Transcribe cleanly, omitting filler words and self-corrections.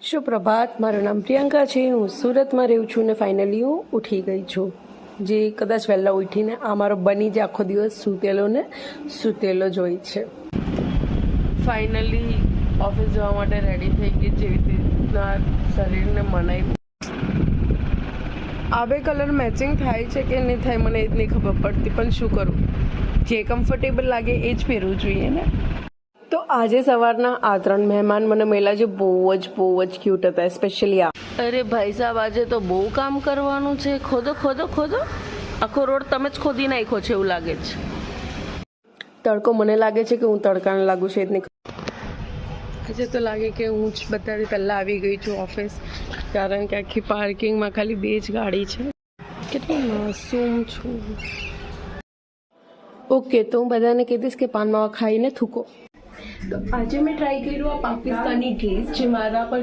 સુપ્રભાત, મારું નામ પ્રિયંકા છે. હું સુરતમાં રહું છું ને ફાઇનલી હું ઉઠી ગઈ છું. જે કદાચ વહેલા ઉઠીને આ મારો બની જ આખો દિવસ સૂતેલો ને સૂતેલો જ હોય છે. ફાઇનલી ઓફિસ જવા માટે રેડી થઈ ગઈ, જેવી રીતના શરીરને મનાઈ. આ બે કલર મેચિંગ થાય છે કે નહીં થાય મને એ જ નહીં ખબર પડતી, પણ શું કરું, જે કમ્ફર્ટેબલ લાગે એ જ પહેરવું જોઈએ ને. તો આજે સવારના આ 3 મહેમાન મને મળ્યા છે. બહુ જ ક્યુટ હતા, સ્પેશિયલી આ. અરે ભાઈ સાહેબ, આજે તો બહુ કામ કરવાનું છે. ખોદો આખો રોડ તમે જ ખોદી નાખ્યો છે એવું લાગે છે. તડકો મને લાગે છે કે હું તડકાને લાગુ છે એટલે આજે તો લાગે કે હું જ બધાથી પહેલાં આવી ગઈ છું ઓફિસ, કારણ કે આખી પાર્કિંગમાં ખાલી 2 જ ગાડી છે. કેટલી માસૂમ છું. ઓકે, તો હું બધાને કહીશ કે પાન માવા ખાઈને થૂકો. તો આજે મેં ટ્રાય કર્યું આ પાકિસ્તાની ડીશ, જે મારા પર